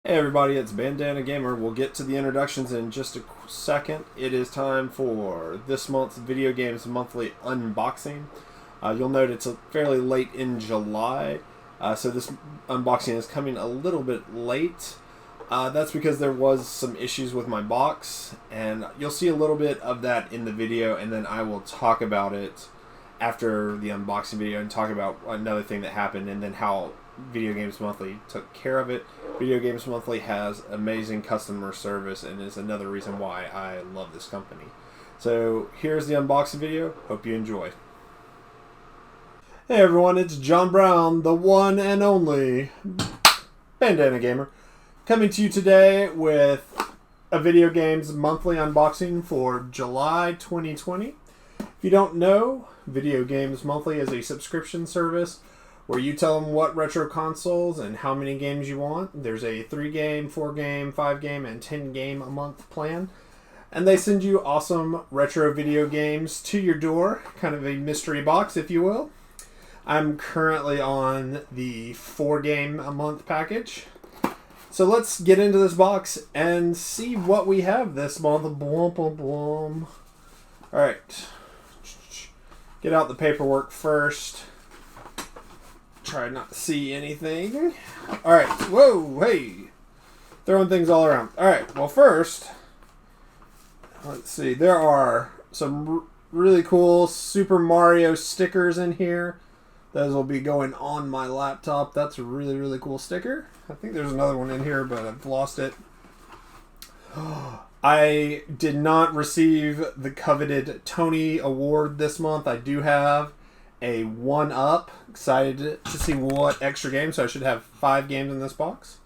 Hey everybody, it's Bandana Gamer. We'll get to the introductions in just a second. It is time for this month's Video Games Monthly unboxing. You'll note it's fairly late in July, so this unboxing is coming a little bit late. That's because there was some issues with my box, and you'll see a little bit of that in the video, and then I will talk about it after the unboxing video and talk about another thing that happened and then how Video Games Monthly took care of it. Video Games Monthly has amazing customer service and is another reason why I love this company. So here's the unboxing video. Hope you enjoy. Hey everyone, it's John Brown, the one and only Bandana Gamer, coming to you today with a Video Games Monthly unboxing for July 2020. If you don't know, Video Games Monthly is a subscription service where you tell them what retro consoles and how many games you want. There's a 3-game, 4-game, 5-game, and 10-game a month plan. And they send you awesome retro video games to your door, kind of a mystery box, if you will. I'm currently on the 4-game a month package. So let's get into this box and see what we have this month. Blum, blum, blum. Alright. Get out the paperwork first. Try not to see anything. Alright, whoa, hey. Throwing things all around. Alright, well first, let's see. There are some really cool Super Mario stickers in here. Those will be going on my laptop. That's a really, really cool sticker. I think there's another one in here, but I've lost it. I did not receive the coveted Tony Award this month. I do have a 1-up. Excited to see what extra games. So I should have 5 games in this box.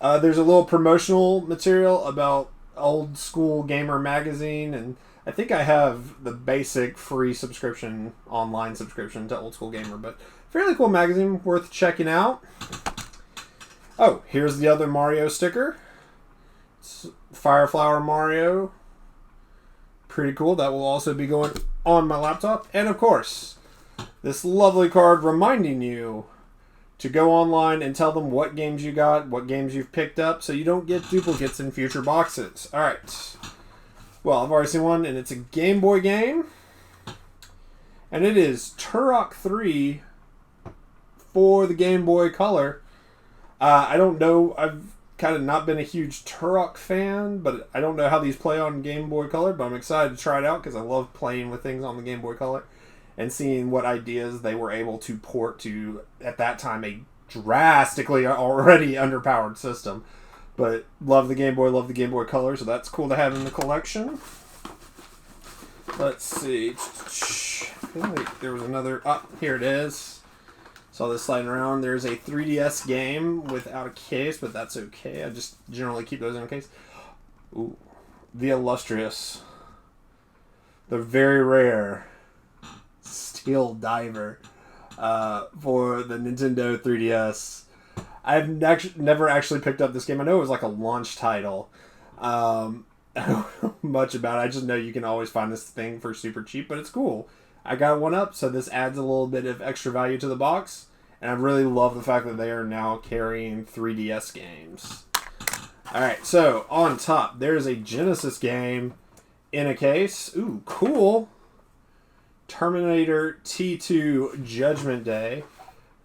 There's a little promotional material about Old School Gamer magazine, and I think I have the basic free subscription, online subscription to Old School Gamer, but fairly cool magazine, worth checking out. Oh, here's the other Mario sticker. It's Fireflower Mario. Pretty cool. That will also be going on my laptop. And of course, this lovely card reminding you to go online and tell them what games you got, what games you've picked up, so you don't get duplicates in future boxes. Alright. Well, I've already seen one, and it's a Game Boy game. And it is Turok 3 for the Game Boy Color. I don't know, I've kind of not been a huge Turok fan, but I don't know how these play on Game Boy Color, but I'm excited to try it out because I love playing with things on the Game Boy Color and seeing what ideas they were able to port to, at that time, a drastically already underpowered system. But love the Game Boy, love the Game Boy Color, so that's cool to have in the collection. Let's see. I feel like there was another... Oh, here it is. Saw this sliding around. There's a 3DS game without a case, but that's okay. I just generally keep those in a case. Ooh. The illustrious. The very rare Steel Diver for the Nintendo 3DS. I've never actually picked up this game. I know it was like a launch title. I don't know much about it. I just know you can always find this thing for super cheap, but it's cool. I got 1-up, so this adds a little bit of extra value to the box. And I really love the fact that they are now carrying 3DS games. Alright, so on top, there's a Genesis game in a case. Ooh, cool. Terminator T2 Judgment Day.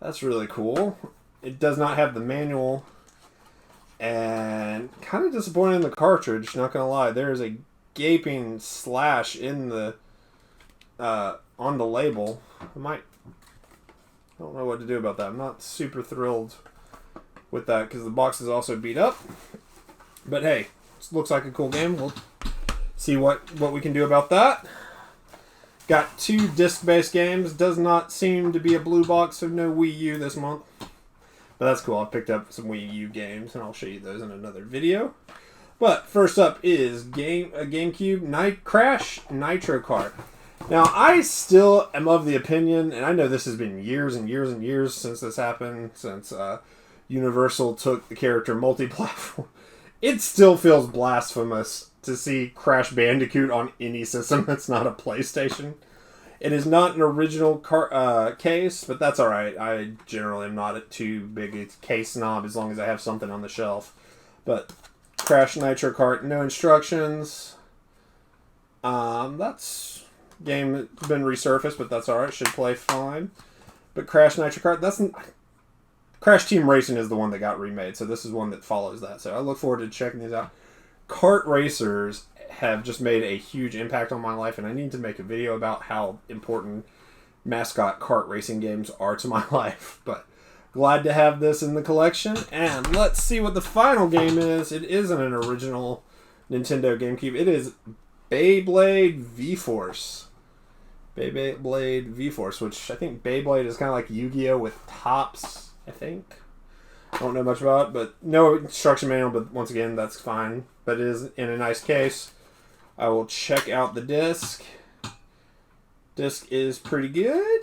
That's really cool. It does not have the manual. And kind of disappointed in the cartridge, not gonna lie. There is a gaping slash in the on the label. I don't know what to do about that. I'm not super thrilled with that because the box is also beat up. But hey, it looks like a cool game. We'll see what we can do about that. Got 2 disc-based games. Does not seem to be a blue box, so no Wii U this month. But that's cool. I picked up some Wii U games, and I'll show you those in another video. But first up is a GameCube Crash Nitro Kart. Now, I still am of the opinion, and I know this has been years and years and years since this happened, since Universal took the character multi-platform. It still feels blasphemous to see Crash Bandicoot on any system that's not a PlayStation. It is not an original case, but that's all right. I generally am not too big a case snob as long as I have something on the shelf. But Crash Nitro Kart, no instructions. That's game been resurfaced, but that's all right. Should play fine. But Crash Nitro Kart, Crash Team Racing is the one that got remade, so this is one that follows that. So I look forward to checking these out. Kart racers have just made a huge impact on my life, and I need to make a video about how important mascot kart racing games are to my life. But glad to have this in the collection, and let's see what the final game is. It isn't an original Nintendo GameCube. It is Beyblade V-Force. Beyblade V-Force, which I think Beyblade is kind of like Yu-Gi-Oh! With tops, I think. I don't know much about it, but no instruction manual, but once again, that's fine. But it is in a nice case. I will check out the disc. Disc is pretty good.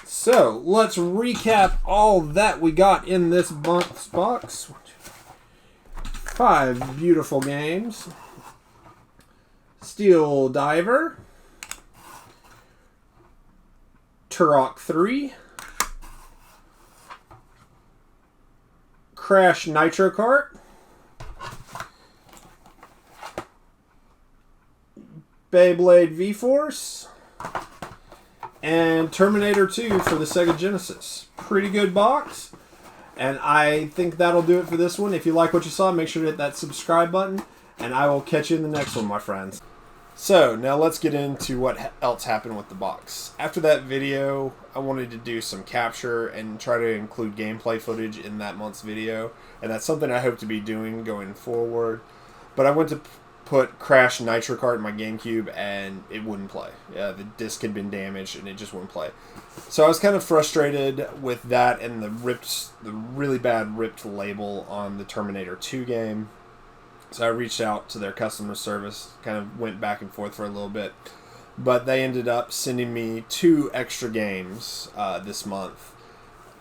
So, let's recap all that we got in this month's box. 5 beautiful games. Steel Diver. Turok 3. Crash Nitro Kart. Beyblade V-Force. And Terminator 2 for the Sega Genesis. Pretty good box. And I think that'll do it for this one. If you like what you saw, make sure to hit that subscribe button. And I will catch you in the next one, my friends. So, now let's get into what else happened with the box. After that video, I wanted to do some capture and try to include gameplay footage in that month's video. And that's something I hope to be doing going forward. But I went to put Crash Nitro Kart in my GameCube and it wouldn't play. The disc had been damaged and it just wouldn't play. So I was kind of frustrated with that and the really bad ripped label on the Terminator 2 game. So I reached out to their customer service, kind of went back and forth for a little bit. But they ended up sending me 2 extra games this month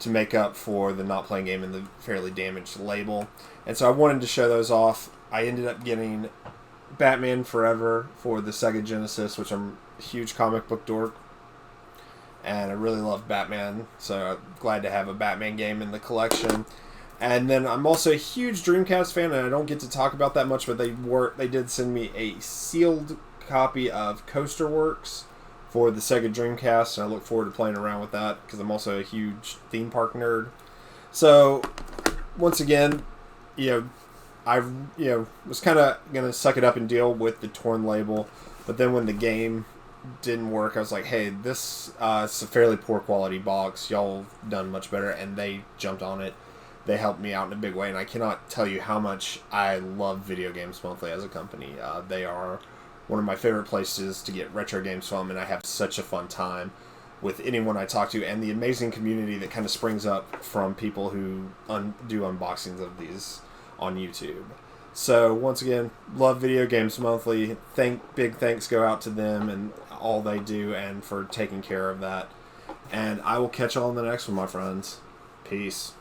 to make up for the not playing game and the fairly damaged label. And so I wanted to show those off. I ended up getting Batman Forever for the Sega Genesis, which I'm a huge comic book dork. And I really love Batman, so I'm glad to have a Batman game in the collection. And then I'm also a huge Dreamcast fan, and I don't get to talk about that much, but they did send me a sealed copy of Coaster Works for the Sega Dreamcast, and I look forward to playing around with that because I'm also a huge theme park nerd. So, once again, I was kind of going to suck it up and deal with the torn label, but then when the game didn't work, I was like, hey, this is a fairly poor quality box. Y'all have done much better, and they jumped on it. They helped me out in a big way, and I cannot tell you how much I love Video Games Monthly as a company. They are one of my favorite places to get retro games from, and I have such a fun time with anyone I talk to, and the amazing community that kind of springs up from people who do unboxings of these on YouTube. So, once again, love Video Games Monthly. Big thanks go out to them and all they do, and for taking care of that. And I will catch y'all in the next one, my friends. Peace.